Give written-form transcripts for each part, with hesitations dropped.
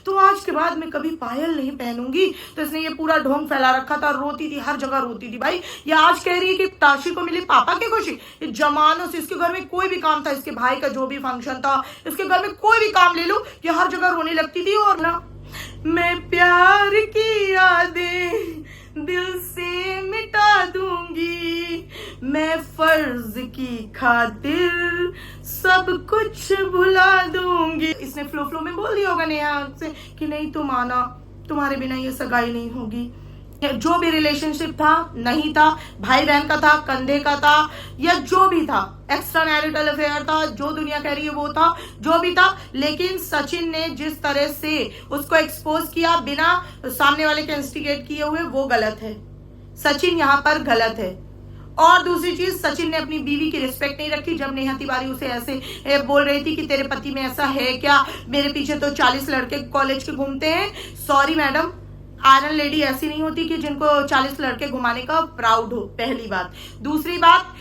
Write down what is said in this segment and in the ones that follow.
तो आज के बाद मैं कभी पायल नहीं पहनूंगी। तो इसने ये पूरा ढोंग फैला रखा था, रोती थी, हर जगह रोती थी। भाई ये आज कह रही है कि ताशी को मिली पापा की खुशी। ये जमानों से इसके घर में कोई भी काम था, इसके भाई का जो भी फंक्शन था, इसके घर में कोई भी काम ले लो, ये हर जगह रोने लगती थी। और ना, मैं प्यार की यादें दिल से मिटा दूंगी, मैं फर्ज की खातिर सब कुछ भुला दूंगी। इसने फ्लो में बोल दिया होगा नेहा से कि नहीं तुम आना, तुम्हारे बिना ये सगाई नहीं होगी। जो भी रिलेशनशिप था, नहीं था, भाई बहन का था, कंधे का था, या जो भी था, एक्स्ट्रा मैरिटल अफेयर था, जो दुनिया कह रही है वो था, जो भी था। लेकिन सचिन ने जिस तरह से उसको एक्सपोज किया बिना सामने वाले के इंस्टिगेट किए हुए, वो गलत है। सचिन यहाँ पर गलत है। और दूसरी चीज, सचिन ने अपनी बीवी की रिस्पेक्ट नहीं रखी। जब नेहा तिवारी उसे ऐसे बोल रही थी कि तेरे पति में ऐसा है क्या, मेरे पीछे तो 40 लड़के कॉलेज के घूमते हैं। सॉरी मैडम, आयरन लेडी ऐसी नहीं होती कि जिनको 40 लड़के घुमाने का प्राउड हो, पहली बात। दूसरी बात,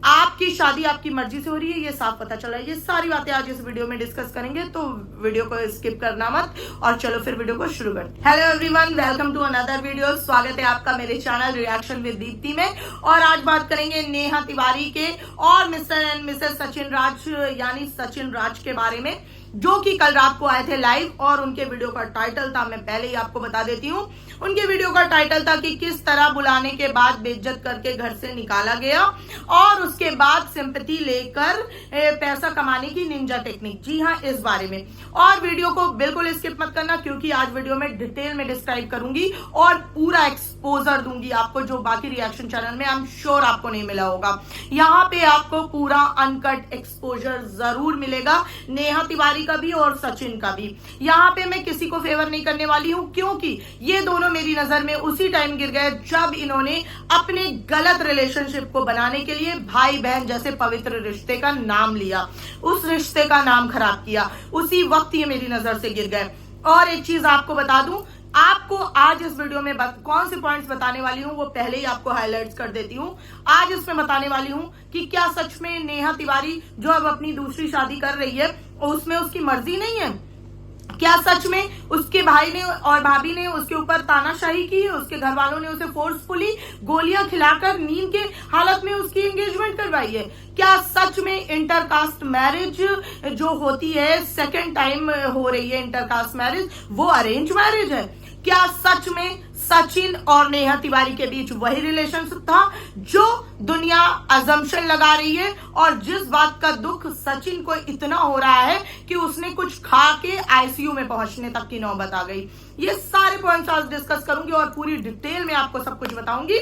आपकी शादी आपकी मर्जी से हो रही है, ये साफ पता चला है। ये सारी बातें आज इस वीडियो में डिस्कस करेंगे, तो वीडियो को स्किप करना मत। और चलो फिर वीडियो को शुरू करते हैं। Hello everyone, welcome to another video. स्वागत है आपका मेरे चैनल रिएक्शन विद दीप्ति में। और आज बात करेंगे नेहा तिवारी के और मिस्टर एंड मिसेस सचिन राज यानी सचिन राज के बारे में, जो कि कल रात को आए थे लाइव। और उनके वीडियो का टाइटल था, मैं पहले ही आपको बता देती हूँ, उनके वीडियो का टाइटल था कि किस तरह बुलाने के बाद बेइज्जत करके घर से निकाला गया और उसके बाद सिंपैथी लेकर पैसा कमाने की निंजा टेक्निक। जी हाँ, इस बारे में। और वीडियो को बिल्कुल स्किप मत करना, क्योंकि आज वीडियो में डिटेल में डिस्क्राइब करूंगी और पूरा एक्सपोजर दूंगी आपको, जो बाकी रिएक्शन चैनल में आई एम श्योर आपको नहीं मिला होगा। यहाँ पे आपको पूरा अनकट एक्सपोजर जरूर मिलेगा, नेहा तिवारी का भी और सचिन का भी। यहाँ पे मैं किसी को फेवर नहीं करने वाली हूँ, क्योंकि ये दोनों मेरी नजर में उसी टाइम गिर गए जब इन्होंने अपने गलत रिलेशनशिप को बनाने के लिए भाई बहन जैसे पवित्र रिश्ते का नाम लिया, उस रिश्ते का नाम खराब किया। उसी वक्त ये मेरी नजर से गिर गए। और एक चीज आपको बता दूं, आपको आज इस वीडियो में कौन से पॉइंट्स बताने वाली हूं वो पहले ही आपको हाईलाइट्स कर देती हूं। आज इसमें बताने वाली हूं कि क्या सच में नेहा तिवारी जो अब अपनी दूसरी शादी कर रही है उसमें उसकी मर्जी नहीं है? क्या सच में उसके भाई ने और भाभी ने उसके ऊपर तानाशाही की है? उसके घर वालों ने उसे फोर्सफुली गोलियां खिलाकर नींद के हालत में उसकी एंगेजमेंट करवाई है? क्या सच में इंटरकास्ट मैरिज जो होती है, सेकेंड टाइम हो रही है इंटरकास्ट मैरिज, वो अरेंज मैरिज है? क्या सच में सचिन और नेहा तिवारी के बीच वही रिलेशनशिप था जो दुनिया अजम्पशन लगा रही है? और जिस बात का दुख सचिन को इतना हो रहा है कि उसने कुछ खा के आईसीयू में पहुंचने तक की नौबत आ गई। ये सारे पॉइंट्स आज डिस्कस करूंगी और पूरी डिटेल में आपको सब कुछ बताऊंगी,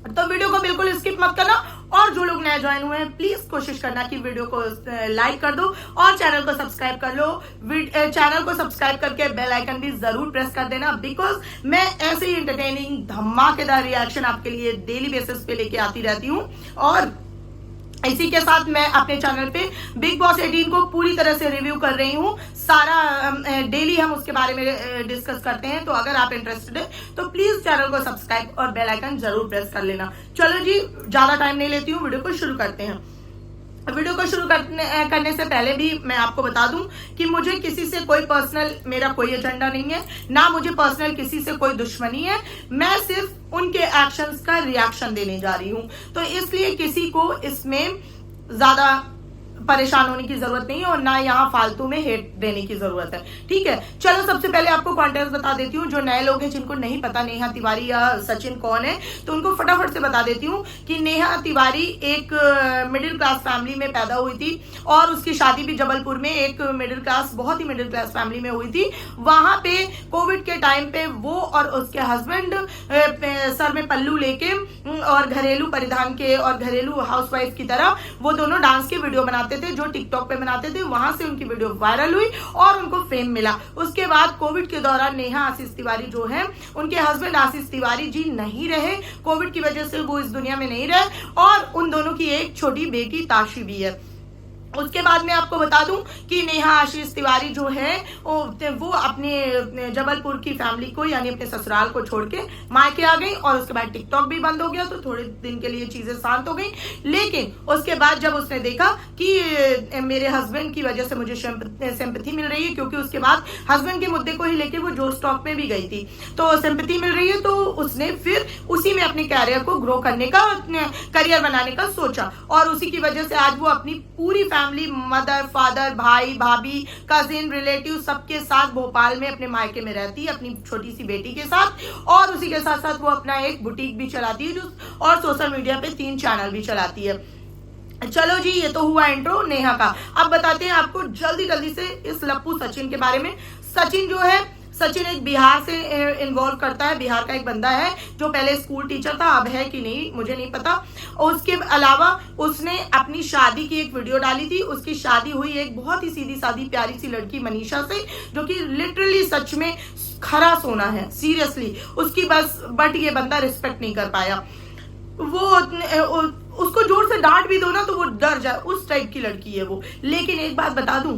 तो वीडियो को बिल्कुल स्किप मत करना। और जो लोग नए ज्वाइन हुए हैं, प्लीज कोशिश करना कि वीडियो को लाइक कर दो और चैनल को सब्सक्राइब कर लो। चैनल को सब्सक्राइब करके बेल आइकन भी जरूर प्रेस कर देना, बिकॉज मैं ऐसे ही एंटरटेनिंग धमाकेदार रिएक्शन आपके लिए डेली बेसिस पे लेके आती रहती हूँ। और इसी के साथ मैं अपने चैनल पे बिग बॉस 18 को पूरी तरह से रिव्यू कर रही हूँ। सारा डेली हम उसके बारे में डिस्कस करते हैं, तो अगर आप इंटरेस्टेड है तो प्लीज चैनल को सब्सक्राइब और बेल आइकन जरूर प्रेस कर लेना। चलो जी, ज्यादा टाइम नहीं लेती हूँ, वीडियो को शुरू करते हैं। वीडियो को शुरू करने से पहले भी मैं आपको बता दूं कि मुझे किसी से कोई पर्सनल, मेरा कोई एजेंडा नहीं है, ना मुझे पर्सनल किसी से कोई दुश्मनी है। मैं सिर्फ उनके एक्शंस का रिएक्शन देने जा रही हूं, तो इसलिए किसी को इसमें ज्यादा परेशान होने की जरूरत नहीं है और ना यहाँ फालतू में हेट देने की जरूरत है, ठीक है। चलो सबसे पहले आपको कॉन्टेक्स्ट बता देती हूँ। जो नए लोग हैं जिनको नहीं पता नेहा तिवारी या सचिन कौन है, तो उनको फटाफट से बता देती हूँ कि नेहा तिवारी एक मिडिल क्लास फैमिली में पैदा हुई थी और उसकी शादी भी जबलपुर में एक बहुत ही मिडिल क्लास फैमिली में हुई थी। वहां पे कोविड के टाइम पे वो और उसके हस्बैंड सर में पल्लू लेके और घरेलू परिधान के और घरेलू हाउसवाइफ की तरह वो दोनों डांस के वीडियो बनाते थे, जो टिकटॉक पे बनाते थे। वहां से उनकी वीडियो वायरल हुई और उनको फेम मिला। उसके बाद कोविड के दौरान नेहा आशीष तिवारी जो है, उनके हस्बैंड आशीष तिवारी जी नहीं रहे, कोविड की वजह से वो इस दुनिया में नहीं रहे, और उन दोनों की एक छोटी बेटी ताशी भी है। उसके बाद मैं आपको बता दूं कि नेहा आशीष तिवारी जो है वो अपने जबलपुर की फैमिली को यानी अपने ससुराल को छोड़ के मायके आ गई और उसके बाद टिकटॉक भी बंद हो गया, तो थोड़े दिन के लिए चीजें शांत हो गई। लेकिन उसके बाद जब उसने देखा कि मेरे हस्बैंड की वजह से मुझे सिंपैथी मिल रही है, क्योंकि उसके बाद हस्बैंड के मुद्दे को ही लेके वो जो स्टॉक में भी गई थी, तो सिंपैथी मिल रही है, तो उसने फिर उसी में अपने कैरियर को ग्रो करने का, करियर बनाने का सोचा। और उसी की वजह से आज वो अपनी पूरी फैमिली, मदर, फादर, भाई, भाभी, कजिन, रिलेटिव सबके साथ भोपाल में अपने मायके में रहती है अपनी छोटी सी बेटी के साथ। और उसी के साथ साथ वो अपना एक बुटीक भी चलाती है जो, और सोशल मीडिया पे 3 चैनल भी चलाती है। चलो जी, ये तो हुआ इंट्रो नेहा का। अब बताते हैं आपको जल्दी जल्दी से इस लप्पू सचिन के बारे में। सचिन जो है, सचिन एक बिहार से इन्वॉल्व करता है, बिहार का एक बंदा है जो पहले स्कूल टीचर था, अब है कि नहीं मुझे नहीं पता। उसके अलावा उसने अपनी शादी की एक वीडियो डाली थी। उसकी शादी हुई एक बहुत ही सीधी सादी प्यारी सी लड़की मनीषा से, जो कि लिटरली सच में खरा सोना है, सीरियसली उसकी, बट ये बंदा रिस्पेक्ट नहीं कर पाया। वो उसको जोर से डांट भी दो ना तो वो डर जाए, उस टाइप की लड़की है वो। लेकिन एक बात बता दूं,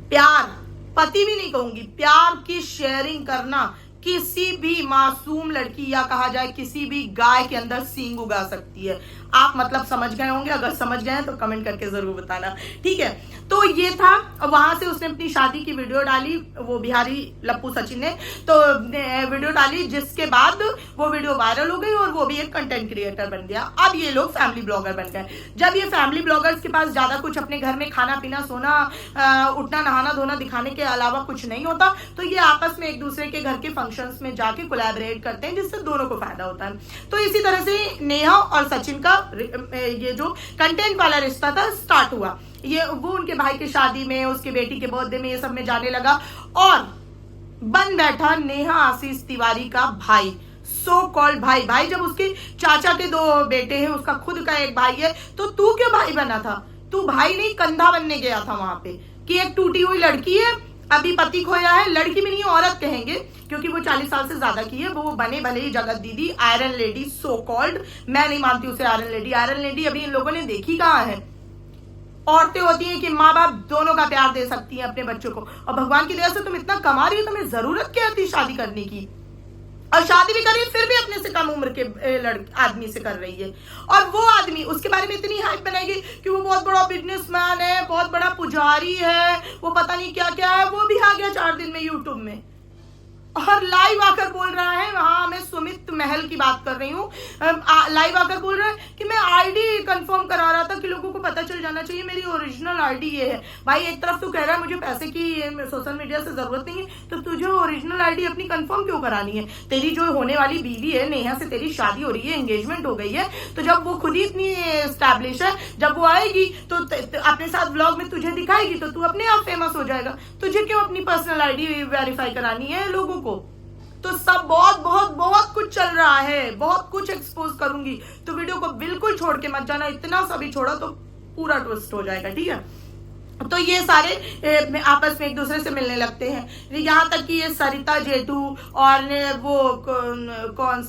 प्यार, पति भी नहीं कहूंगी, प्यार की शेयरिंग करना किसी भी मासूम लड़की या कहा जाए किसी भी गाय के अंदर सींग उगा सकती है। आप मतलब समझ गए होंगे, अगर समझ गए हैं तो कमेंट करके जरूर बताना, ठीक है। तो ये था, वहां से उसने अपनी शादी की वीडियो डाली, वो बिहारी लप्पू सचिन ने तो वीडियो डाली, जिसके बाद वो वीडियो वायरल हो गई और वो भी एक कंटेंट क्रिएटर बन गया। अब ये लोग फैमिली ब्लॉगर बन गए। जब ये फैमिली ब्लॉगर्स के पास ज्यादा कुछ अपने घर में खाना पीना, सोना, उठना, नहाना धोना दिखाने के अलावा कुछ नहीं होता, तो ये आपस में एक दूसरे के घर के फंक्शंस में जाके कोलैबोरेट करते हैं, जिससे दोनों को फायदा होता है। तो इसी तरह से नेहा और सचिन का ये जो कंटेंट वाला रिश्ता था स्टार्ट हुआ। ये वो उनके भाई की शादी में, उसके बेटी के बर्थडे में, ये सब में जाने लगा और बन बैठा नेहा आशीष तिवारी का भाई, सो कॉल्ड भाई। जब उसके चाचा के 2 बेटे हैं, उसका खुद का एक भाई है, तो तू क्यों भाई बना था? तू भाई नहीं कंधा बनने गया था वहां पे कि एक टूटी हुई लड़की है, अभी पति खोया है, लड़की भी नहीं औरत कहेंगे क्योंकि वो 40 साल से ज्यादा की है, वो बने भले ही जगत दीदी, आयरन लेडी, सो कॉल्ड। मैं नहीं मानती उसे आयरन लेडी। आयरन लेडी अभी इन लोगों ने देखी कहाँ है? औरतें होती हैं कि माँ बाप दोनों का प्यार दे सकती हैं अपने बच्चों को, और भगवान की दया से तुम इतना कमा रही हो, तुम्हें जरूरत क्या थी शादी करने की? और शादी भी करी फिर भी अपने से कम उम्र के आदमी से कर रही है। और वो आदमी, उसके बारे में इतनी हाइप बनाएगी कि वो बहुत बड़ा बिजनेसमैन है, बहुत बड़ा पुजारी है, वो पता नहीं क्या क्या है। वो भी आ गया 4 दिन में यूट्यूब में और लाइव आकर बोल रहा है, हाँ मैं सुमित महल की बात कर रही हूँ, लाइव आकर बोल रहा है कि मैं आईडी कंफर्म करा रहा था कि लोगों को पता चल जाना चाहिए मेरी ओरिजिनल आईडी ये है। भाई एक तरफ तू कह रहा है मुझे पैसे की सोशल मीडिया से जरूरत नहीं है, तो तुझे ओरिजिनल आईडी अपनी कंफर्म क्यों करानी है? तेरी जो होने वाली बीवी है नेहा से तेरी शादी हो रही है, एंगेजमेंट हो गई है, तो जब वो खुद ही इतनी एस्टैब्लिश है, जब वो आएगी तो अपने साथ ब्लॉग में तुझे दिखाएगी तो तू अपने आप फेमस हो जाएगा। तुझे क्यों अपनी पर्सनल आईडी वेरीफाई करानी है लोगों को? तो सब बहुत बहुत बहुत कुछ चल रहा है, बहुत कुछ एक्सपोज करूंगी, तो वीडियो को बिल्कुल छोड़ के मत जाना। इतना सभी छोड़ा तो पूरा ट्विस्ट हो जाएगा, ठीक है। तो ये सारे आपस में एक दूसरे से मिलने लगते हैं, यहाँ तक कि ये सरिता जेठू और वो कौन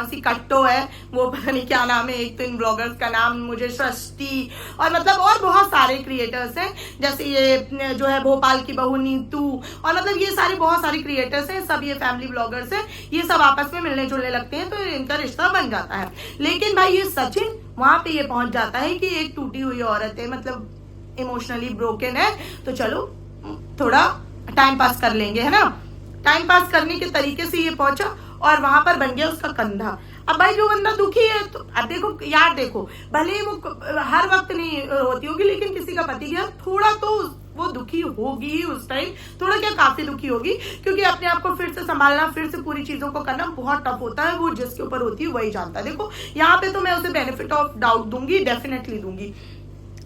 सी कट्टो है, वो पता नहीं क्या नाम है, एक तो इन ब्लॉगर्स का नाम मुझे, सृष्टि, और मतलब और बहुत सारे क्रिएटर्स हैं, जैसे ये जो है भोपाल की बहू नीतू, और मतलब ये सारे बहुत सारे क्रिएटर्स हैं, सब ये फैमिली ब्लॉगर्स हैं, ये सब आपस में मिलने जुलने लगते हैं, तो इनका रिश्ता बन जाता है। लेकिन भाई ये सचिन वहां पे ये पहुंच जाता है कि एक टूटी हुई औरत है, मतलब इमोशनली ब्रोकन है, तो चलो थोड़ा टाइम पास कर लेंगे, है ना। टाइम पास करने के तरीके से ये पहुंचा और वहां पर बन गया उसका कंधा। अब भाई जो बंदा दुखी है, तो अब देखो यार, देखो भले ही वो हर वक्त नहीं होती होगी, लेकिन किसी का पति गया, थोड़ा तो वो दुखी होगी उस टाइम, थोड़ा क्या काफी दुखी होगी, क्योंकि अपने आप को फिर से संभालना, फिर से पूरी चीजों को करना बहुत टफ होता है। वो जिसके ऊपर होती है वही जानता है। देखो यहाँ पे तो मैं उसे बेनिफिट ऑफ डाउट दूंगी, डेफिनेटली दूंगी,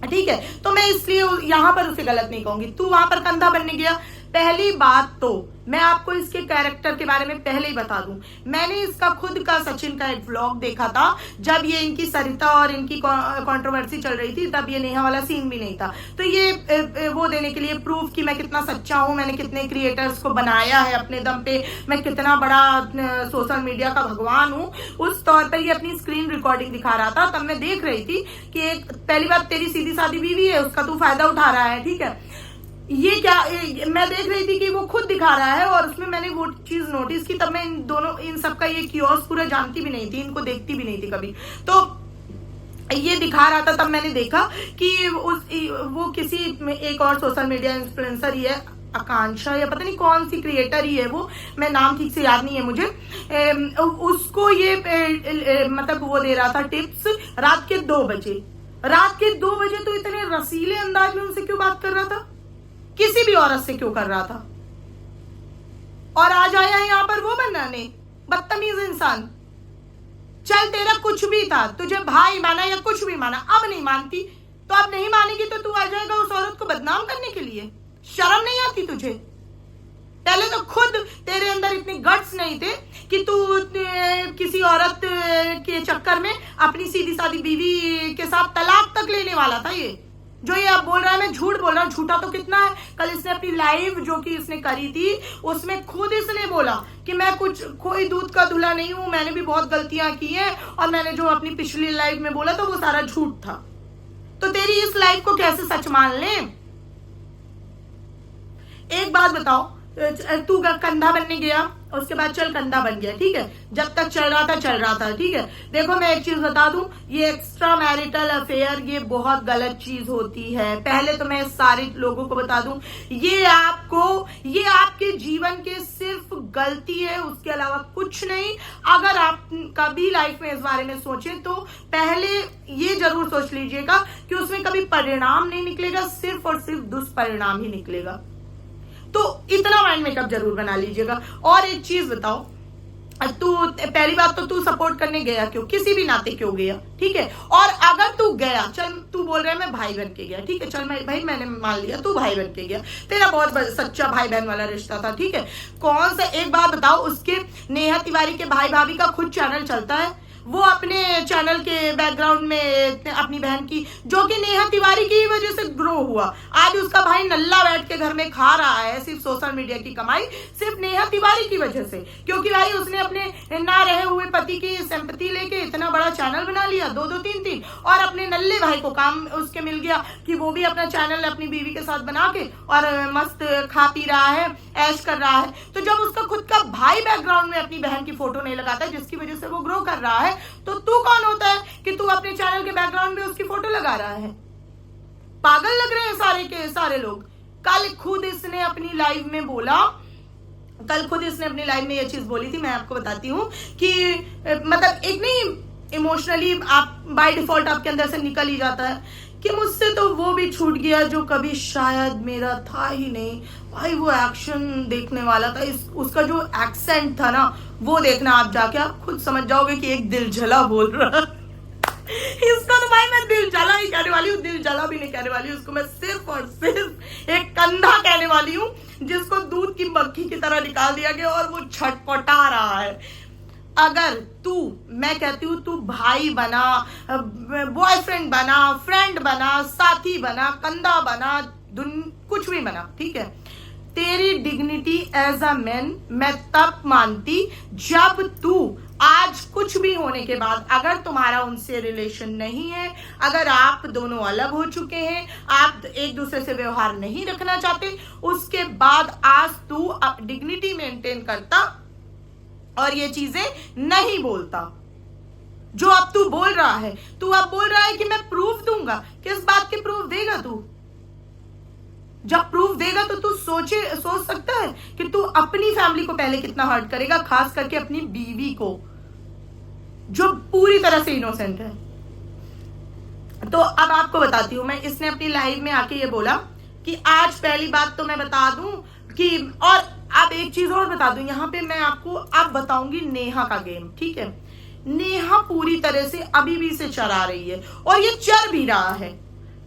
ठीक है। तो मैं इसलिए यहाँ पर उसे गलत नहीं कहूंगी। तू वहां पर कंधा बनने गया, पहली बात तो मैं आपको इसके कैरेक्टर के बारे में पहले ही बता दूं, मैंने इसका खुद का सचिन का एक व्लॉग देखा था जब ये इनकी सरिता और इनकी कंट्रोवर्सी चल रही थी, तब ये नेहा वाला सीन भी नहीं था। तो ये वो देने के लिए प्रूफ कि मैं कितना सच्चा हूं, मैंने कितने क्रिएटर्स को बनाया है अपने दम पे, मैं कितना बड़ा सोशल मीडिया का भगवान हूं, उस तौर पर ये अपनी स्क्रीन रिकॉर्डिंग दिखा रहा था। तब मैं देख रही थी कि एक पहली बात तेरी सीधी सादी बीवी है, उसका तू फायदा उठा रहा है, ठीक है। ये क्या मैं देख रही थी कि वो खुद दिखा रहा है और उसमें मैंने वो चीज नोटिस की। तब मैं इन सबका ये कियोस पूरा जानती भी नहीं थी, इनको देखती भी नहीं थी कभी। तो ये दिखा रहा था, तब मैंने देखा कि वो किसी एक और सोशल मीडिया इन्फ्लुएंसर ही है, आकांक्षा या पता नहीं कौन सी क्रिएटर ही है वो, मैं नाम ठीक से याद नहीं है मुझे, उसको ये मतलब वो दे रहा था टिप्स रात के 2 बजे। रात के 2 बजे तो इतने रसीले अंदाज में उनसे क्यों बात कर रहा था, किसी भी औरत से क्यों कर रहा था? और आज आया यहाँ पर वो बनाने, बदतमीज इंसान। चल तेरा कुछ भी था, तुझे भाई माना या कुछ भी माना, अब नहीं मानती तो अब नहीं मानेगी तो तू आ जाएगा उस औरत को बदनाम करने के लिए? शर्म नहीं आती तुझे? पहले तो खुद तेरे अंदर इतने गट्स नहीं थे कि तू किसी औरत के चक्कर में अपनी सीधी सादी बीवी के साथ तलाक तक लेने वाला था। ये जो ये अब बोल रहा है मैं झूठ बोल रहा हूँ, झूठा तो कितना है। कल इसने अपनी लाइव जो कि इसने करी थी उसमें खुद इसने बोला कि मैं कोई दूध का धुला नहीं हूं, मैंने भी बहुत गलतियां की हैं और मैंने जो अपनी पिछली लाइव में बोला था वो सारा झूठ था। तो तेरी इस लाइव को कैसे सच मान ले? एक बात बताओ, तू कंधा बनने गया, उसके बाद चल कंधा बन गया, ठीक है, जब तक चल रहा था, ठीक है। देखो मैं एक चीज बता दूं, ये एक्स्ट्रा मैरिटल अफेयर ये बहुत गलत चीज होती है। पहले तो मैं सारे लोगों को बता दूं, ये आपके जीवन के सिर्फ गलती है, उसके अलावा कुछ नहीं। अगर आप कभी लाइफ में इस बारे में सोचें तो पहले ये जरूर सोच लीजिएगा कि उसमें कभी परिणाम नहीं निकलेगा, सिर्फ और सिर्फ दुष्परिणाम ही निकलेगा। तो इतना माइंड मेकअप जरूर बना लीजिएगा। और एक चीज बताओ, तू पहली बात तो तू सपोर्ट करने गया क्यों, किसी भी नाते क्यों गया, ठीक है। और अगर तू गया, चल तू बोल रहा है मैं भाई बन के गया, ठीक है, चल मैं भाई मैंने मान लिया तू भाई बन के गया, तेरा बहुत सच्चा भाई बहन वाला रिश्ता था, ठीक है। कौन सा, एक बात बताओ, उसके नेहा तिवारी के भाई भाभी का खुद चैनल चलता है, वो अपने चैनल के बैकग्राउंड में अपनी बहन की, जो कि नेहा तिवारी की वजह से ग्रो हुआ, आज उसका भाई नल्ला बैठ के घर में खा रहा है सिर्फ सोशल मीडिया की कमाई, सिर्फ नेहा तिवारी की वजह से। क्योंकि भाई उसने अपने ना रहे हुए पति की सिंपैथी लेके इतना बड़ा चैनल बना लिया, 2-2 3-3, और अपने नल्ले भाई को काम उसके मिल गया कि वो भी अपना चैनल अपनी बीवी के साथ बना के और मस्त खा पी रहा है, ऐश कर रहा है। तो जब उसका खुद का भाई बैकग्राउंड में अपनी बहन की फोटो नहीं लगाता जिसकी वजह से वो ग्रो कर रहा है, तो तू कौन होता है कि तू अपने चैनल के बैकग्राउंड में उसकी फोटो लगा रहा है? पागल लग रहे हैं सारे के सारे लोग। कल खुद इसने अपनी लाइव में ये चीज बोली थी, मैं आपको बताती हूँ कि मतलब एक नहीं, इमोशनली आप बाय डिफॉल्ट आपके अंदर से निकल ही जाता है कि मुझसे तो वो भी छूट गया जो कभी शायद मेरा था ही नहीं। भाई वो एक्शन देखने वाला था, उसका जो एक्सेंट था ना, वो देखना आप जाके, आप खुद समझ जाओगे कि एक दिल जला बोल रहा इसका तो भाई मैं दिल जला ही कहने वाली हूँ, दिल जला भी नहीं कहने वाली हूँ, उसको मैं सिर्फ और सिर्फ एक कंधा कहने वाली हूँ जिसको दूध की मक्खी की तरह निकाल दिया गया और वो छटपटा रहा है। अगर मैं कहती हूँ तू भाई बना, बॉयफ्रेंड बना, फ्रेंड बना, साथी बना, कंधा बना, कुछ भी बना, ठीक है, तेरी डिग्निटी एज अ मैन मैं तब मानती जब तू आज कुछ भी होने के बाद, अगर तुम्हारा उनसे रिलेशन नहीं है, अगर आप दोनों अलग हो चुके हैं, आप एक दूसरे से व्यवहार नहीं रखना चाहते, उसके बाद आज तू डिग्निटी मेंटेन करता और ये चीजें नहीं बोलता जो अब तू बोल रहा है। तू अब बोल रहा है कि मैं प्रूफ दूंगा, किस बात के प्रूफ देगा तू? जब प्रूफ देगा तो तू सोच सकता है कि तू अपनी फैमिली को पहले कितना हर्ट करेगा, खास करके अपनी बीवी को जो पूरी तरह से इनोसेंट है। तो अब आपको बताती हूं मैं, इसने अपनी लाइव में आके ये बोला कि आज पहली बात तो मैं बता दूं कि, और अब एक चीज और बता दूं, यहाँ पे मैं आपको अब बताऊंगी नेहा का गेम, ठीक है। नेहा पूरी तरह से अभी भी इसे चरा रही है और ये चर भी रहा है।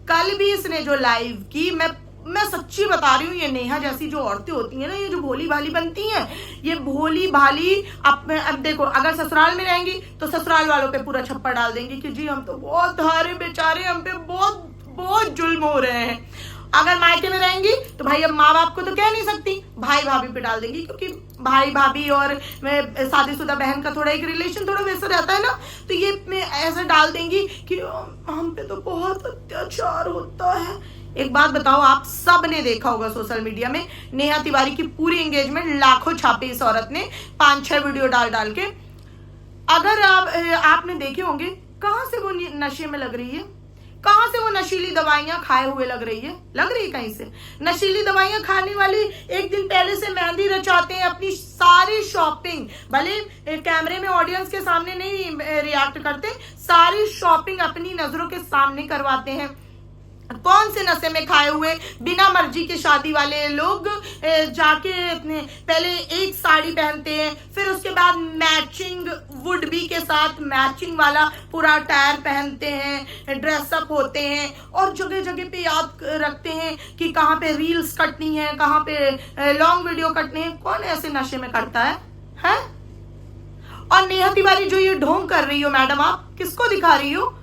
कल भी इसने जो लाइव की, मैं मैं सच्ची बता रही हूँ, ये नेहा जैसी जो औरतें होती हैं ना, ये जो भोली भाली बनती हैं, ये भोली भाली अब देखो, अगर ससुराल में रहेंगी तो ससुराल वालों पे पूरा छप्पर डाल देंगी कि जी हम तो बहुत हारे बेचारे, हम पे बहुत बहुत जुल्म हो रहे हैं। अगर मायके में रहेंगी तो भाई अब माँ बाप को तो कह नहीं सकती, भाई भाभी पे डाल देंगी, क्योंकि भाई भाभी और शादीशुदा बहन का थोड़ा एक रिलेशन थोड़ा वैसा रहता है ना, तो ये ऐसा डाल देंगी कि हम पे तो बहुत अत्याचार होता है। एक बात बताओ, आप सब ने देखा होगा सोशल मीडिया में नेहा तिवारी की पूरी एंगेजमेंट, लाखों छापे इस औरत ने 5-6 वीडियो डाल डाल के। अगर आपने देखे होंगे, कहां से वो नशे में लग रही है, कहां से वो नशीली दवाइयां खाए हुए लग रही है कहीं से। नशीली दवाइयां खाने वाली एक दिन पहले से मेहंदी रचाते हैं, अपनी सारी शॉपिंग, भले कैमरे में ऑडियंस के सामने नहीं रिएक्ट करते, सारी शॉपिंग अपनी नजरों के सामने करवाते हैं। कौन से नशे में खाए हुए बिना मर्जी के शादी वाले लोग जाके पहले एक साड़ी पहनते हैं, फिर उसके बाद मैचिंग वुड बी के साथ मैचिंग वाला पूरा टायर पहनते हैं, ड्रेसअप होते हैं और जगह जगह पे याद रखते हैं कि कहाँ पे रील्स कटनी है, कहाँ पे लॉन्ग वीडियो कटनी है। कौन ऐसे नशे में करता है? और नेहा तिवारी जो ये ढोंग कर रही हो मैडम, आप किसको दिखा रही हो?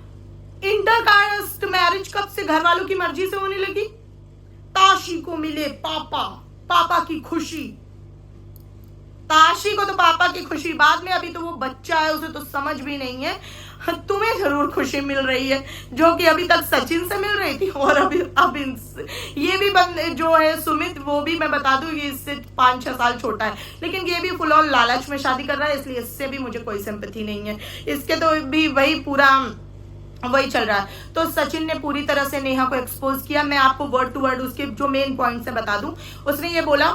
इंटरकास्ट मैरिज कब से घर वालों की मर्जी से होने लगी? ताशी को मिले पापा की खुशी, ताशी को तो पापा की खुशी बाद में, अभी तो वो बच्चा है, उसे तो समझ भी नहीं है। तुम्हें जरूर खुशी मिल रही है, जो कि अभी तक सचिन से मिल रही थी, और अब ये भी बंद जो है सुमित, वो भी मैं बता दूं ये इससे 5-6 साल छोटा है, लेकिन ये भी फुल ऑन लालच में शादी कर रहा है, इसलिए इससे भी मुझे कोई सिंपैथी नहीं है। इसके तो भी वही चल रहा है। तो सचिन ने पूरी तरह से नेहा को एक्सपोज किया। मैं आपको वर्ड टू वर्ड उसके जो मेन पॉइंट्स है बता दूं। उसने ये बोला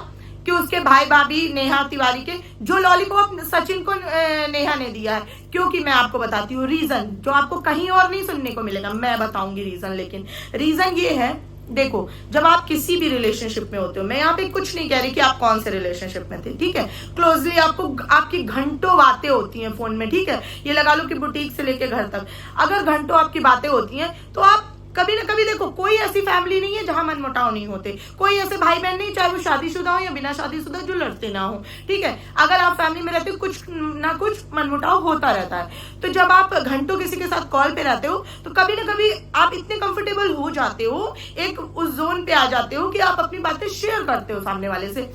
कि उसके भाई भाभी नेहा तिवारी के जो लॉलीपॉप सचिन को नेहा ने दिया है, क्योंकि मैं आपको बताती हूँ रीजन, जो आपको कहीं और नहीं सुनने को मिलेगा, मैं बताऊंगी रीजन। लेकिन रीजन ये है, देखो जब आप किसी भी रिलेशनशिप में होते हो, मैं यहाँ पे कुछ नहीं कह रही कि आप कौन से रिलेशनशिप में थे, ठीक है, क्लोजली आपको आपकी घंटों बातें होती हैं फोन में, ठीक है, ये लगा लो कि बुटीक से लेके घर तक, अगर घंटों आपकी बातें होती हैं तो आप कभी ना कभी, देखो कोई ऐसी फैमिली नहीं है जहां मनमुटाव नहीं होते, कोई ऐसे भाई बहन नहीं, चाहे वो शादीशुदा हो या बिना शादीशुदा, जो लड़ते ना हो, ठीक है। अगर आप फैमिली में रहते हो, कुछ ना कुछ मनमुटाव होता रहता है। तो जब आप घंटों किसी के साथ कॉल पे रहते हो तो कभी ना कभी आप इतने कंफर्टेबल हो जाते हो, एक उस जोन पे आ जाते हो कि आप अपनी बातें शेयर करते हो सामने वाले से।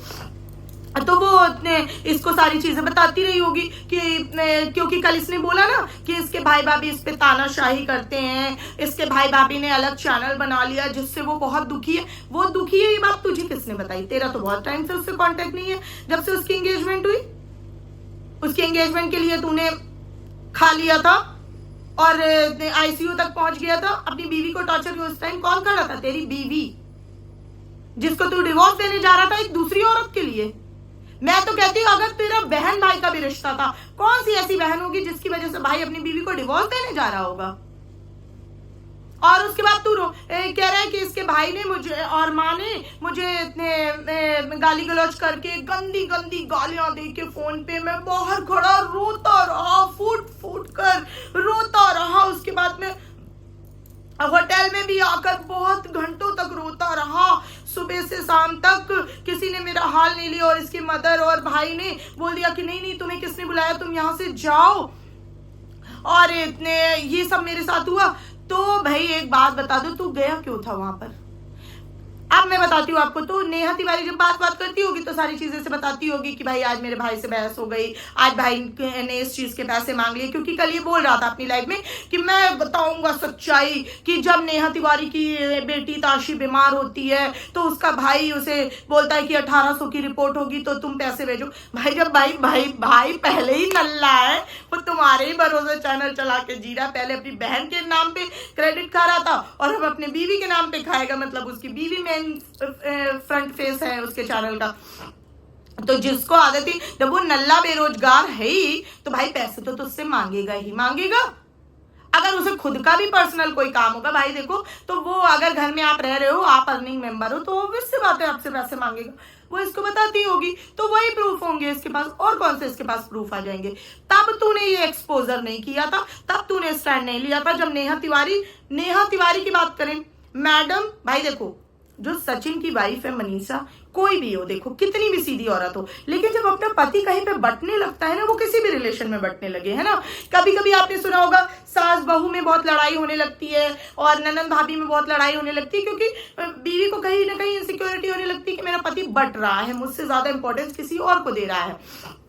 तो वो इसको सारी चीजें बताती रही होगी कि क्योंकि कल इसने बोला ना कि इसके भाई भाभी इस पे तानाशाही करते हैं, इसके भाई भाभी ने अलग चैनल बना लिया जिससे वो बहुत दुखी है। वो दुखी है, ये बात तुझे किसने बताई? तेरा तो बहुत टाइम से उससे कांटेक्ट नहीं है, जब से उसकी एंगेजमेंट हुई। उसकी एंगेजमेंट के लिए तूने खा लिया था और आईसीयू तक पहुंच गया था, अपनी बीवी को टॉर्चर किया। उस टाइम कौन कर रहा था? तेरी बीवी, जिसको तू डिवोर्स देने जा रहा था एक दूसरी औरत के लिए। मैं तो कहती हूँ अगर तेरा बहन भाई का भी रिश्ता था, कौन सी ऐसी बहन होगी जिसकी वजह से भाई अपनी बीवी को डिवोर्स देने जा रहा होगा? और उसके बाद तू कह रहा है कि इसके भाई ने मुझे और माँ ने मुझे गाली गलौज करके गंदी गंदी गालियां दे के फोन पे, मैं बाहर खड़ा रोता रहा, फूट फूट कर रोता रहा। उसके बाद में होटल में भी आकर बहुत घंटों तक रोता रहा, सुबह से शाम तक किसी ने मेरा हाल नहीं लिया। और इसके मदर और भाई ने बोल दिया कि नहीं नहीं, तुम्हें किसने बुलाया, तुम यहाँ से जाओ। और ये सब मेरे साथ हुआ। तो भाई एक बात बता दो, तू गया क्यों था वहां पर? अब मैं बताती हूँ आपको। तो नेहा तिवारी जब बात करती होगी तो सारी चीजें से बताती होगी कि भाई आज मेरे भाई से बहस हो गई, आज भाई ने इस चीज के पैसे मांग लिए, क्योंकि कल ये बोल रहा था अपनी लाइफ में कि मैं बताऊंगा सच्चाई, कि जब नेहा तिवारी की बेटी ताशी बीमार होती है तो उसका भाई उसे बोलता है कि 1800 की रिपोर्ट होगी तो तुम पैसे भेजो। भाई जब भाई पहले ही नल्ला है, वो तुम्हारे ही भरोसे चैनल चला के जी रहा, पहले अपनी बहन के नाम पे क्रेडिट खा रहा था और अब अपने बीवी के नाम पे खाएगा। मतलब उसकी बीवी में फ्रंट फेस है उसके चैनल का। तो जिसको आदत ही, जब वो नल्ला बेरोजगार है ही तो भाई पैसे तो तुझसे मांगेगा ही मांगेगा। अगर उसे खुद का भी पर्सनल कोई काम होगा भाई देखो, तो वो अगर घर में आप रह रहे हो, आप अर्निंग मेंबर हो, तो ऑब्वियस सी बात है आपसे पैसे मांगेगा। वो इसको बताती होगी तो वही प्रूफ होंगे इसके पास, और कौन से इसके पास प्रूफ आ जाएंगे। तब तूने ये एक्सपोजर नहीं किया था, तब तूने स्टैंड नहीं लिया था। जब नेहा तिवारी की बात करें मैडम, भाई देखो जो सचिन की वाइफ है मनीषा, कोई भी हो, देखो कितनी भी सीधी औरत हो, लेकिन जब अपना पति कहीं पे बंटने लगता है ना, वो किसी भी रिलेशन में बंटने लगे, है ना। कभी कभी आपने सुना होगा सास बहू में बहुत लड़ाई होने लगती है और ननंद भाभी में बहुत लड़ाई होने लगती है, क्योंकि बीवी को कहीं ना कहीं इनसिक्योरिटी होने लगती है कि मेरा पति बंट रहा है, मुझसे ज्यादा इंपॉर्टेंस किसी और को दे रहा है।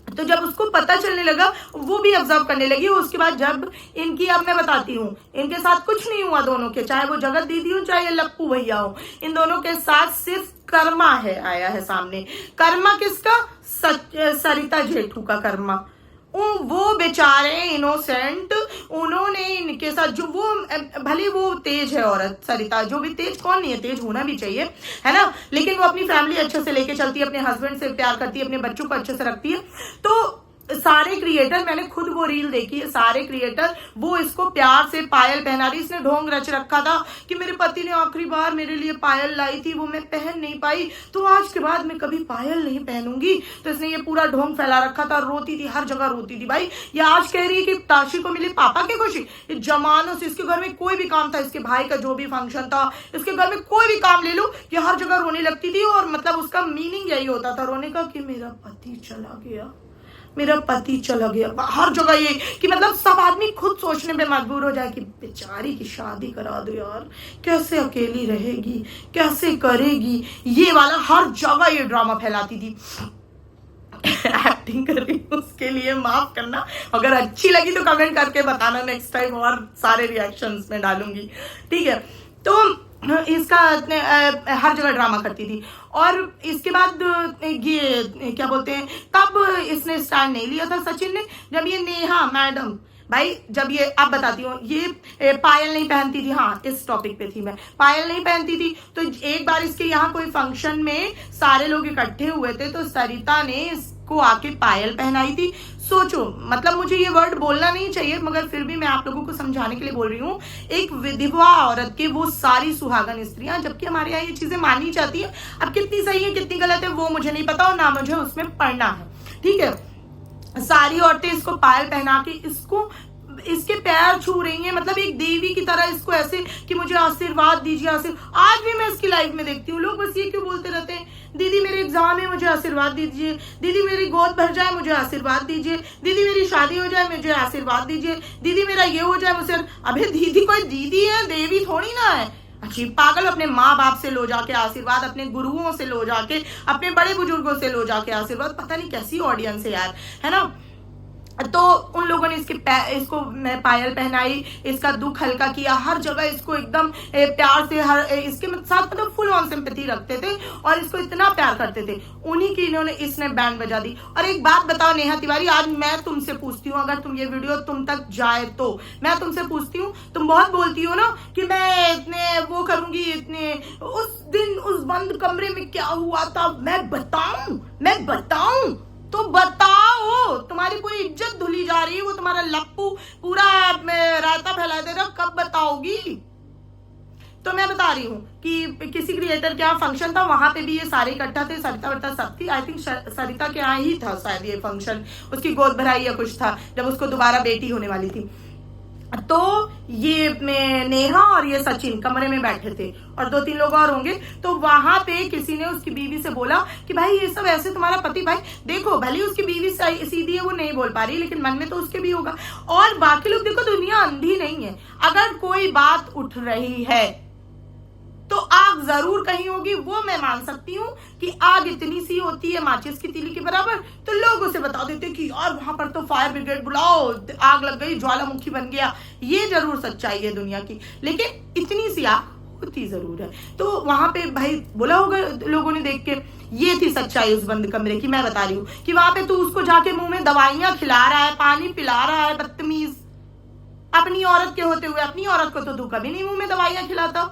तो जब उसको पता चलने लगा, वो भी ऑब्जर्व करने लगी। उसके बाद जब इनकी, अब मैं बताती हूँ, इनके साथ कुछ नहीं हुआ दोनों के, चाहे वो जगत दीदी हो चाहे लप्पू भैया हो, इन दोनों के साथ सिर्फ कर्मा है आया है सामने। कर्मा किसका? सरिता जेठू का कर्मा। वो बेचारे इनोसेंट, उन्होंने इनके साथ जो वो, भले वो तेज है औरत सरिता, जो भी तेज, कौन नहीं है, तेज होना भी चाहिए, है ना, लेकिन वो अपनी फैमिली अच्छे से लेके चलती है, अपने हस्बैंड से प्यार करती है, अपने बच्चों को अच्छे से रखती है। तो सारे क्रिएटर, मैंने खुद वो रील देखी है, सारे क्रिएटर वो इसको प्यार से पायल पहना रही। इसने ढोंग रच रखा था कि मेरे पति ने आखिरी बार मेरे लिए पायल लाई थी, वो मैं पहन नहीं पाई, तो आज के बाद मैं कभी पायल नहीं पहनूंगी। तो इसने ये पूरा ढोंग फैला रखा था, रोती थी, हर जगह रोती थी भाई। ये आज कह रही है कि ताशी को मिली पापा की खुशी। ये जमानों से इसके घर में कोई भी काम था, इसके भाई का जो भी फंक्शन था, इसके घर में कोई भी काम ले लो, ये हर जगह रोने लगती थी। और मतलब उसका मीनिंग यही होता था रोने का कि मेरा पति चला गया, मेरा पति चला गया। हर जगह ये कि मतलब सब आदमी खुद सोचने पे मजबूर हो जाए कि बेचारी की शादी करा दो यार, कैसे अकेली रहेगी, कैसे करेगी, ये वाला हर जगह ये ड्रामा फैलाती थी। एक्टिंग कर रही हूँ उसके लिए माफ करना, अगर अच्छी लगी तो कमेंट करके बताना, नेक्स्ट टाइम और सारे रिएक्शंस में डालूंगी, ठीक है। तो इसका हर जगह ड्रामा करती थी। और इसके बाद ये क्या बोलते हैं, तब इसने स्टैंड नहीं लिया था सचिन ने, जब ये नेहा मैडम, भाई जब ये, अब बताती हूँ, ये पायल नहीं पहनती थी, हाँ इस टॉपिक पे थी मैं, पायल नहीं पहनती थी। तो एक बार इसके यहाँ कोई फंक्शन में सारे लोग इकट्ठे हुए थे, तो सरिता ने इसको आके पायल पहनाई थी। सोचो, मतलब मुझे ये वर्ड बोलना नहीं चाहिए, मगर फिर भी मैं आप लोगों को समझाने के लिए बोल रही हूँ। एक विधवा औरत के वो सारी सुहागन स्त्रियां, जबकि हमारे यहाँ ये चीजें मानी जाती है। अब कितनी सही है कितनी गलत है वो मुझे नहीं पता, और ना मुझे उसमें पढ़ना है, ठीक है। सारी औरतें इसको पायल पहना के इसको, इसके पैर छू रही हैं, मतलब एक देवी की तरह इसको ऐसे कि मुझे आशीर्वाद दीजिए, आशीर्वाद। आज भी मैं इसकी लाइफ में देखती हूँ, लोग बस ये क्यों बोलते रहते हैं, दीदी मेरे एग्जाम है मुझे आशीर्वाद दीजिए, दीदी मेरी गोद भर जाए मुझे आशीर्वाद दीजिए, दीदी मेरी शादी हो जाए मुझे आशीर्वाद दीजिए, दीदी मेरा ये हो जाए मुझे। अबे दीदी कोई दीदी है, देवी थोड़ी ना है। अच्छी पागल, अपने माँ बाप से लो जाके आशीर्वाद, अपने गुरुओं से लो जाके, अपने बड़े बुजुर्गों से लो जाके आशीर्वाद। पता नहीं कैसी ऑडियंस है यार, है ना। तो उन लोगों ने इसको पायल पहनाई, इसका दुख हल्का किया, हर जगह इसको एकदम प्यार से, हर इसके साथ मतलब फुल ऑन सिंपैथी रखते थे और इसको इतना प्यार करते थे। उन्हीं की इसने बैंड बजा दी। और एक बात बताओ नेहा तिवारी, आज मैं तुमसे पूछती हूँ, अगर तुम ये वीडियो तुम तक जाए तो मैं तुमसे पूछती हूँ, तुम बहुत बोलती हो ना कि मैं इतने वो करूंगी, इतने, उस दिन उस बंद कमरे में क्या हुआ था मैं बताऊं तो बताओ। तुम्हारी पूरी इज्जत धुली जा रही है, वो तुम्हारा लप्पू पूरा रायता फैला दे रहा, कब बताओगी। तो मैं बता रही हूँ कि किसी क्रिएटर के यहाँ फंक्शन था, वहां पे भी ये सारे इकट्ठा थे, सरिता वर्ता सब थी। आई थिंक सरिता के यहाँ ही था शायद ये फंक्शन, उसकी गोद भराई या कुछ था, जब उसको दोबारा बेटी होने वाली थी। तो ये नेहा और ये सचिन कमरे में बैठे थे और 2-3 लोग और होंगे। तो वहां पे किसी ने उसकी बीवी से बोला कि भाई ये सब ऐसे तुम्हारा पति, भाई देखो भले उसकी बीवी सीधी है, वो नहीं बोल पा रही, लेकिन मन में तो उसके भी होगा। और बाकी लोग देखो, दुनिया अंधी नहीं है, अगर कोई बात उठ रही है तो आग जरूर कहीं होगी, वो मैं मान सकती हूँ कि आग इतनी सी होती है माचिस की तीली के बराबर, तो लोग उसे बता देते कि यार वहां पर तो फायर ब्रिगेड बुलाओ, आग लग गई, ज्वालामुखी बन गया। ये जरूर सच्चाई है दुनिया की, लेकिन इतनी सी आग होती जरूर है। तो वहां पे भाई बोला होगा लोगों ने देख के, ये थी सच्चाई उस बंद कमरे की। मैं बता रही हूँ कि वहां पे तू उसको जाके मुंह में दवाइयां खिला रहा है, पानी पिला रहा है, बदतमीज। अपनी औरत के होते हुए अपनी औरत को तो तू कभी नहीं मुंह में दवाइयां खिलाता।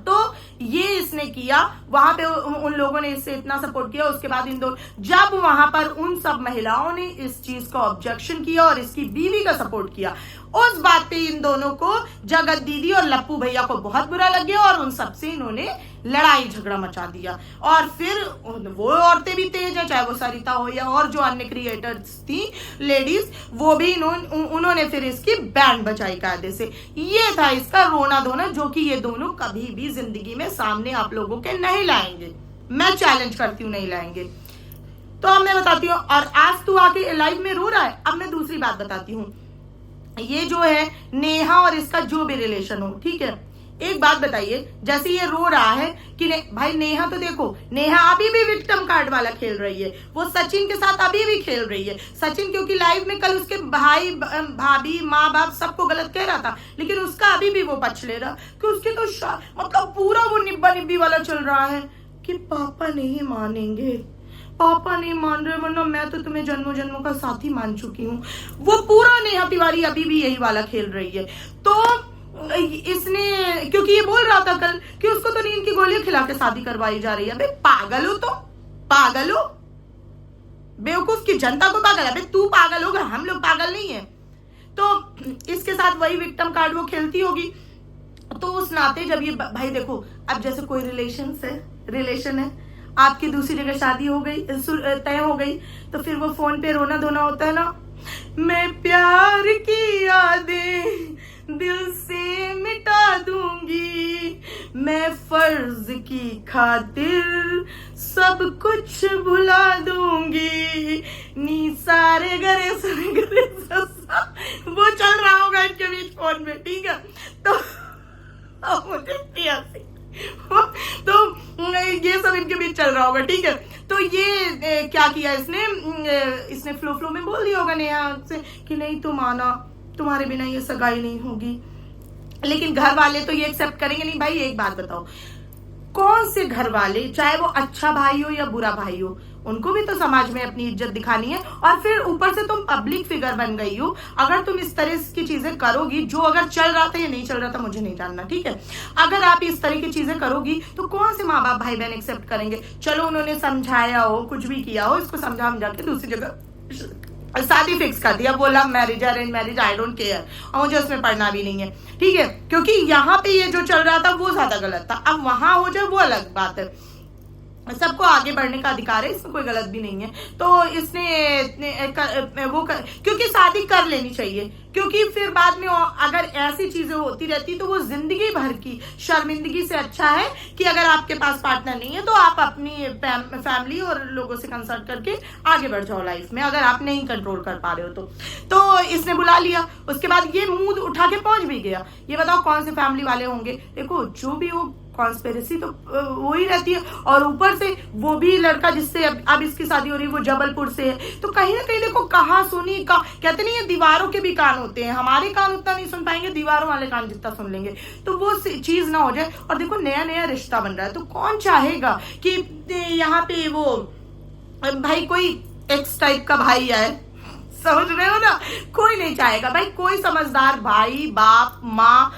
तो ये इसने किया, वहां पे उन लोगों ने इससे इतना सपोर्ट किया। उसके बाद इन दो, जब वहां पर उन सब महिलाओं ने इस चीज का ऑब्जेक्शन किया और इसकी बीवी का सपोर्ट किया, उस बात पे इन दोनों को, जगत दीदी और लप्पू भैया को बहुत बुरा लग गया और उन सबसे इन्होंने लड़ाई झगड़ा मचा दिया। और फिर वो औरतें भी तेज है, चाहे वो सरिता हो या और जो अन्य क्रिएटर्स थी लेडीज, वो भी उन्होंने फिर इसकी बैंड बजाई कायदे से। ये था इसका रोना धोना, जो कि ये दोनों कभी भी जिंदगी में में सामने आप लोगों के नहीं लाएंगे। मैं चैलेंज करती हूँ, नहीं लाएंगे। तो अब मैं बताती हूँ, और आज तू आके लाइव में रो रहा है। अब मैं दूसरी बात बताती हूँ, ये जो है नेहा और इसका जो भी रिलेशन हो, ठीक है, एक बात बताइए, जैसे ये रो रहा है कि भाई नेहा तो देखो, नेहा अभी भी विक्टिम कार्ड वाला खेल रही है, वो सचिन के साथ अभी भी खेल रही है। सचिन क्योंकि लाइव में कल उसके भाई भाभी माँ बाप सबको गलत कह रहा था, लेकिन उसका अभी भी वो पक्ष ले रहा कि उसके तो मतलब पूरा वो निब्बा निब्बी वाला चल रहा है कि पापा नहीं मानेंगे, पापा नहीं मान रहे, वरना मैं तो तुम्हें जन्मों जन्मों का साथी मान चुकी हूँ। वो पूरा नेहा तिवारी अभी भी यही वाला खेल रही है। तो इसने, क्योंकि ये बोल रहा था कल कि उसको तो नींद की गोलियां खिला के शादी करवाई जा रही है। अबे पागल हो, तो पागल हो, बेवकूफ की जनता को पागल है। अबे तू पागल होगा, हम लोग पागल नहीं है। तो इसके साथ वही विक्टिम कार्ड वो खेलती होगी। तो उस नाते जब ये भाई देखो, अब जैसे कोई रिलेशन है, आपकी दूसरी जगह शादी हो गई, तय हो गई, तो फिर वो फोन पे रोना धोना होता है ना, मैं प्यार की यादें दिल से मिटा दूंगी, मैं फर्ज की खातिर सब कुछ भुला दूंगी, नी सारे गरे सारे गरे वो चल रहा होगा इनके बीच फोन में, ठीक है। तो मुझे तो ये सब इनके बीच चल रहा होगा, ठीक है। तो ये क्या किया इसने फ्लो में बोल दिया होगा नेहा से कि नहीं तुम आना, तुम्हारे बिना ये सगाई नहीं होगी। लेकिन घर वाले तो ये एक्सेप्ट करेंगे नहीं। भाई एक बात बताओ, कौन से घर वाले, चाहे वो अच्छा भाई हो या बुरा भाई हो, उनको भी तो समाज में अपनी इज्जत दिखानी है। और फिर ऊपर से तुम पब्लिक फिगर बन गई हो, अगर तुम इस तरह की चीजें करोगी, जो अगर चल रहा था या नहीं चल रहा था मुझे नहीं जानना, ठीक है, अगर आप इस तरह की चीजें करोगी तो कौन से माँ बाप भाई बहन एक्सेप्ट करेंगे। चलो उन्होंने समझाया हो, कुछ भी किया हो, इसको समझा के दूसरी जगह शादी फिक्स कर दिया, बोला marriage arrange marriage I don't care, और मुझे उसमें पढ़ना भी नहीं है, ठीक है, क्योंकि यहाँ पे ये जो चल रहा था वो ज्यादा गलत था। अब वहां हो जाए वो अलग बात है, सबको आगे बढ़ने का अधिकार है, इसमें कोई गलत भी नहीं है। तो इसने क्योंकि शादी कर लेनी चाहिए, क्योंकि फिर बाद में अगर ऐसी चीजें होती रहती तो वो जिंदगी भर की शर्मिंदगी से अच्छा है कि अगर आपके पास पार्टनर नहीं है तो आप अपनी फैमिली और लोगों से कंसल्ट करके आगे बढ़ जाओ लाइफ में, अगर आप नहीं कंट्रोल कर पा रहे हो तो इसने बुला लिया। उसके बाद ये मुंह उठा के पहुंच भी गया। ये बताओ कौन से फैमिली वाले होंगे। देखो जो भी हो, कॉन्स्पिरेसी तो वो ही रहती है, और ऊपर से वो भी लड़का जिससे अब इसकी शादी हो रही है वो जबलपुर से है। तो कहीं ना कहीं देखो कहा सुनी का, कहते नहीं है दीवारों के भी कान होते हैं, हमारे कान उतना नहीं सुन पाएंगे, दीवारों वाले कान जितना सुन लेंगे। तो वो चीज ना हो जाए। और देखो नया नया रिश्ता बन रहा है, तो कौन चाहेगा कि यहाँ पे वो भाई कोई एक्स टाइप का भाई आए, समझ रहे हो ना, कोई नहीं चाहेगा भाई, कोई समझदार भाई बाप माँ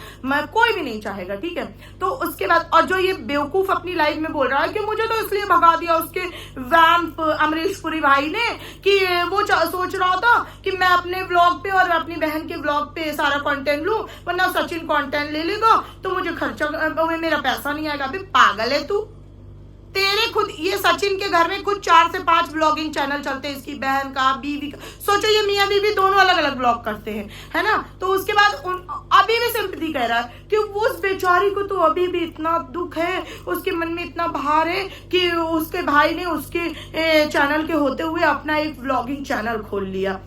कोई भी नहीं चाहेगा, ठीक है। तो उसके बाद, और जो ये बेवकूफ अपनी लाइफ में बोल रहा है कि मुझे तो इसलिए भगा दिया उसके वैम्प अमरीश पुरी भाई ने कि वो सोच रहा था कि मैं अपने व्लॉग पे और अपनी बहन के व्लॉग पे सारा कंटेंट लूं, वरना सचिन कंटेंट ले लेगा तो मुझे खर्चा, मेरा पैसा नहीं आएगा। अभी पागल है तू, तेरे खुद ये सचिन के घर में कुछ 4 से 5 ब्लॉगिंग चैनल चलते हैं, इसकी बहन का, बीवी का। सोचो ये मियाँ बीवी दोनों अलग अलग ब्लॉग करते हैं, है ना। तो उसके बाद अभी भी सिंपैथी कह रहा है कि उस बेचारी को तो अभी भी इतना दुख है, उसके मन में इतना भार है कि उसके भाई ने उसके चैनल के होते हुए अपना एक ब्लॉगिंग चैनल खोल लिया।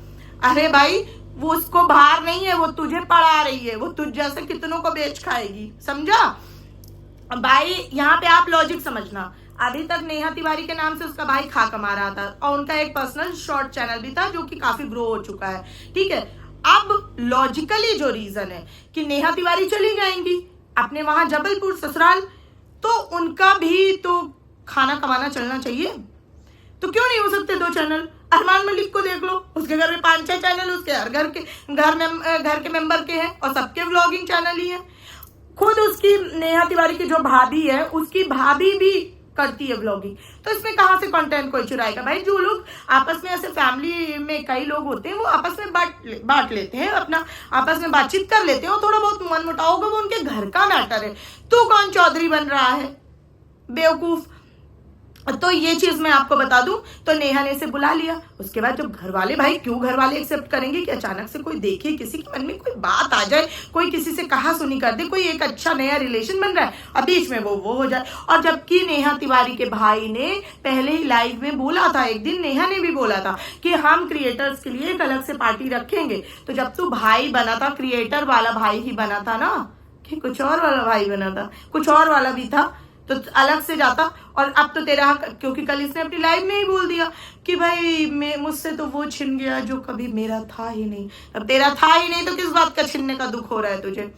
अरे भाई वो उसको भार नहीं है, वो तुझे पढ़ा रही है, वो तुझ जैसे कितनों को बेच खाएगी, समझा भाई। यहाँ पे आप लॉजिक समझना, अभी तक नेहा तिवारी के नाम से उसका भाई खा कमा रहा था, और उनका एक पर्सनल शॉर्ट चैनल भी था जो कि काफी ग्रो हो चुका है, ठीक है। अब लॉजिकली जो रीजन है कि नेहा तिवारी चली जाएंगी अपने वहां जबलपुर ससुराल, तो उनका भी तो खाना कमाना चलना चाहिए। तो क्यों नहीं हो सकते 2 चैनल। अरमान मलिक को देख लो, उसके घर में 5-6 चैनल उसके घर के मेंबर के हैं, और सबके व्लॉगिंग चैनल ही है। खुद उसकी नेहा तिवारी की जो भाभी है, उसकी भाभी भी करती है व्लॉगिंग। तो इसमें कहां से कंटेंट कोई चुराएगा भाई। जो लोग आपस में, ऐसे फैमिली में कई लोग होते हैं, वो आपस में बांट लेते हैं, अपना आपस में बातचीत कर लेते हैं, और थोड़ा बहुत मन मुटाव होगा, वो उनके घर का मैटर है। तू कौन चौधरी बन रहा है बेवकूफ। तो ये चीज मैं आपको बता दूं, तो नेहा ने इसे बुला लिया। उसके बाद जब घर वाले, भाई क्यों घर वाले एक्सेप्ट करेंगे कि अचानक से कोई देखे, किसी के मन में कोई बात आ जाए, कोई किसी से कहा सुनी कर दे, कोई एक अच्छा नया रिलेशन बन रहा है और बीच में वो हो जाए। और जबकि नेहा तिवारी के भाई ने पहले ही लाइव में बोला था, एक दिन नेहा ने भी बोला था कि हम क्रिएटर्स के लिए एक अलग से पार्टी रखेंगे। तो जब तू भाई बना था, क्रिएटर वाला भाई ही बना था ना, कि कुछ और वाला भाई बना था, कुछ और वाला भी था, तो अलग से जाता। और अब तो तेरा, क्योंकि कल इसने अपनी लाइव में ही बोल दिया कि भाई मुझसे तो वो छिन गया जो कभी मेरा था ही नहीं। अब तेरा था ही नहीं तो किस बात का छिनने का दुख हो रहा है तुझे?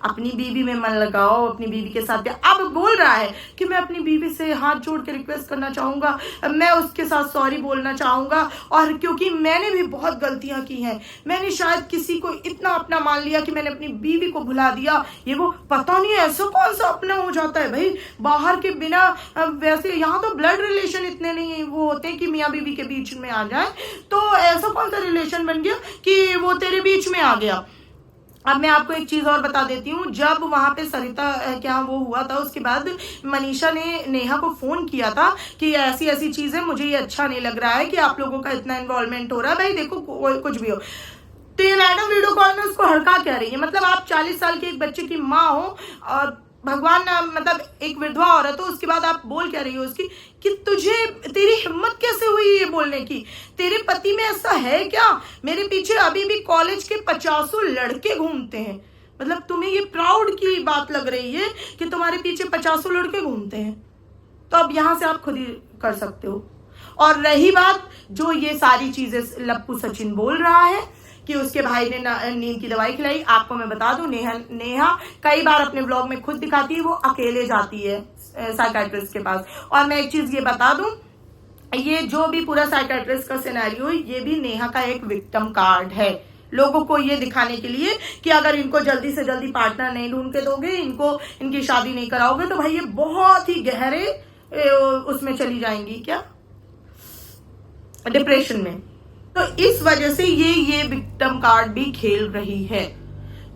अपनी बीवी में मन लगाओ, अपनी बीवी के साथ। अब बोल रहा है कि मैं अपनी बीवी से हाथ जोड़ के रिक्वेस्ट करना चाहूंगा, मैं उसके साथ सॉरी बोलना चाहूंगा, और क्योंकि मैंने भी बहुत गलतियां की हैं, मैंने शायद किसी को इतना अपना मान लिया कि मैंने अपनी बीवी को भुला दिया। ये वो पता नहीं ऐसा कौन सा अपना हो जाता है भाई बाहर के बिना। वैसे यहाँ तो ब्लड रिलेशन इतने नहीं वो होते कि मियाँ बीवी के बीच में आ जाए, तो ऐसा कौन सा रिलेशन बन गया कि वो तेरे बीच में आ गया। अब मैं आपको एक चीज और बता देती हूँ, जब वहां पे सरिता क्या वो हुआ था, उसके बाद मनीषा ने नेहा को फोन किया था कि ऐसी ऐसी चीज है, मुझे ये अच्छा नहीं लग रहा है कि आप लोगों का इतना इन्वॉल्वमेंट हो रहा है। भाई देखो कुछ भी हो, तो ये मैडम वीडियो कॉल में उसको हड़का कह रही है। मतलब आप 40 साल के एक बच्चे की माँ हो और भगवान मतलब एक विधवा औरत हो, उसके बाद आप बोल क्या रही हो उसकी कि तुझे, तेरी हिम्मत कैसे हुई ये बोलने की? तेरे पति में ऐसा है क्या? मेरे पीछे अभी भी कॉलेज के 50 लड़के घूमते हैं। मतलब तुम्हें ये प्राउड की बात लग रही है कि तुम्हारे पीछे 50 लड़के घूमते हैं? तो अब यहां से आप खुद ही कर सकते हो। और रही बात जो ये सारी चीजें लप्पू सचिन बोल रहा है कि उसके भाई ने नींद की दवाई खिलाई, आपको मैं बता दूं, नेहा कई बार अपने ब्लॉग में खुद दिखाती है वो अकेले जाती है साइकियाट्रिस्ट के पास। और मैं एक चीज ये बता दूं, ये जो भी पूरा साइकियाट्रिस्ट का सिनेरियो, ये भी नेहा का एक विक्टिम कार्ड है, लोगों को ये दिखाने के लिए कि अगर इनको जल्दी से जल्दी पार्टनर नहीं ढूंढ के दोगे, इनकी शादी नहीं कराओगे, तो भाई ये बहुत ही गहरे उसमें चली जाएंगी, क्या डिप्रेशन में। तो इस वजह से ये विक्टिम कार्ड भी खेल रही है।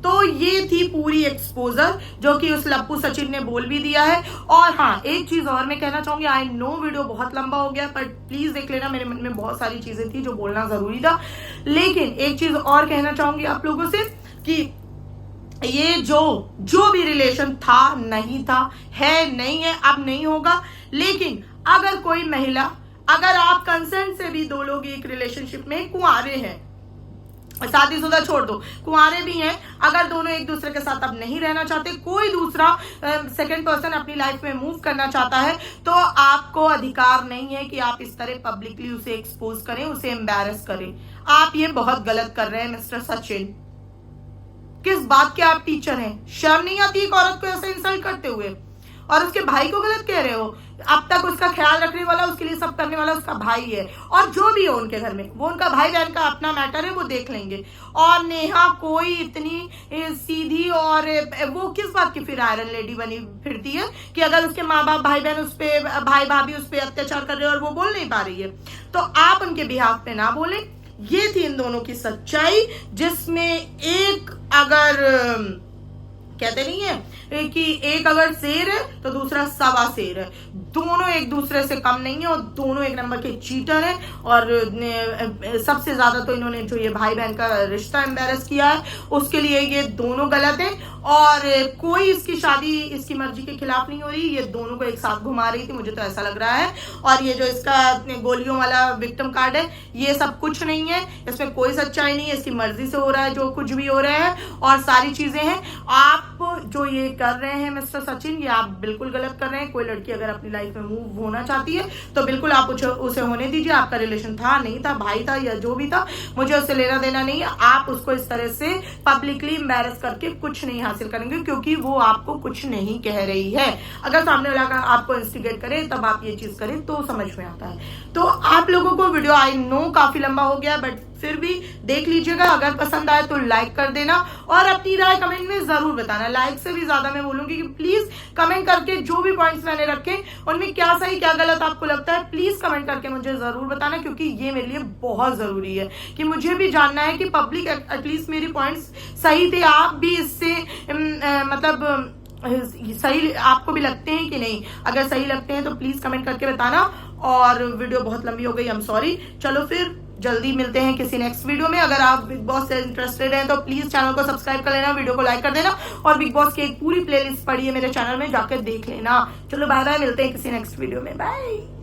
तो ये थी पूरी एक्सपोजर जो कि उस लप्पू सचिन ने बोल भी दिया है। और हाँ, एक चीज और मैं कहना चाहूंगी, आई नो वीडियो बहुत लंबा हो गया, पर प्लीज देख लेना, मेरे मन में बहुत सारी चीजें थी जो बोलना जरूरी था। लेकिन एक चीज और कहना चाहूंगी आप लोगों से कि ये जो भी रिलेशन था, नहीं था, है नहीं है, अब नहीं होगा। लेकिन अगर कोई महिला, अगर आप कंसेंट से भी दो लोग एक रिलेशनशिप में कुंवारे हैं, शादीशुदा छोड़ दो, कुंवारे भी हैं, अगर दोनों एक दूसरे के साथ अब नहीं रहना चाहते, कोई दूसरा सेकंड पर्सन अपनी लाइफ में मूव करना चाहता है, तो आपको अधिकार नहीं है कि आप इस तरह पब्लिकली उसे एक्सपोज करें, उसे एम्बैरस करें। आप ये बहुत गलत कर रहे हैं मिस्टर सचिन। किस बात के आप टीचर हैं? शर्म नहीं आती एक औरत को ऐसे इंसल्ट करते हुए? और उसके भाई को गलत कह रहे हो। अब तक उसका ख्याल रखने वाला, उसके लिए सब करने वाला उसका भाई है, और जो भी हो उनके घर में, वो उनका भाई बहन का अपना मैटर है, वो देख लेंगे। और नेहा कोई इतनी सीधी और वो किस बात की फिर आयरन लेडी बनी फिरती है कि अगर उसके माँ बाप, भाई बहन उस पे, भाई भाभी उस पे अत्याचार कर रहे हैं और वो बोल नहीं पा रही है, तो आप उनके बिहाफ पे ना बोले। ये थी इन दोनों की सच्चाई, जिसमें एक, अगर कहते नहीं है कि एक अगर शेर है तो दूसरा सवा शेर है, दोनों एक दूसरे से कम नहीं है और दोनों एक नंबर के चीटर हैं। और सबसे ज्यादा तो इन्होंने जो ये भाई बहन का रिश्ता एम्बैरस किया है, उसके लिए ये दोनों गलत हैं। और कोई इसकी शादी इसकी मर्जी के खिलाफ नहीं हो रही, ये दोनों को एक साथ घुमा रही थी, मुझे तो ऐसा लग रहा है। और ये जो इसका गोलियों वाला विक्टिम कार्ड है, ये सब कुछ नहीं है, इसमें कोई सच्चाई नहीं है, इसकी मर्जी से हो रहा है जो कुछ भी हो रहा है, और सारी चीजें हैं। आप जो ये कर रहे हैं मिस्टर सचिन, ये आप बिल्कुल गलत कर रहे हैं। कोई लड़की अगर अपनी लाइफ में मूव होना चाहती है तो बिल्कुल आप उसे होने दीजिए। आपका रिलेशन था, नहीं था, भाई था या जो भी था, मुझे उससे लेना देना नहीं है। आप उसको इस तरह से पब्लिकली एम्बैरस करके कुछ नहीं हासिल करेंगे, क्योंकि वो आपको कुछ नहीं कह रही है। अगर सामने वाला का आपको इंस्टिगेट करे तब आप ये चीज करें तो समझ में आता है। तो आप लोगों को वीडियो, आई नो काफी लंबा हो गया, बट फिर भी देख लीजिएगा। अगर पसंद आए तो लाइक कर देना और अपनी राय कमेंट में जरूर बताना। लाइक से भी ज्यादा मैं बोलूंगी कि प्लीज कमेंट करके जो भी पॉइंट्स मैंने रखे उनमें क्या सही क्या गलत आपको लगता है, प्लीज कमेंट करके मुझे जरूर बताना, क्योंकि ये मेरे लिए बहुत जरूरी है कि मुझे भी जानना है कि पब्लिक एटलीस्ट मेरे पॉइंट्स सही थे, आप भी इससे मतलब सही आपको भी लगते हैं कि नहीं? अगर सही लगते हैं तो प्लीज कमेंट करके बताना। और वीडियो बहुत लंबी हो गई, आई एम सॉरी। चलो फिर जल्दी मिलते हैं किसी नेक्स्ट वीडियो में। अगर आप बिग बॉस से इंटरेस्टेड हैं तो प्लीज चैनल को सब्सक्राइब कर लेना, वीडियो को लाइक कर देना और बिग बॉस की एक पूरी प्लेलिस्ट पड़ी है मेरे चैनल में, जाकर देख लेना। चलो बाय बाय, मिलते हैं किसी नेक्स्ट वीडियो में, बाय।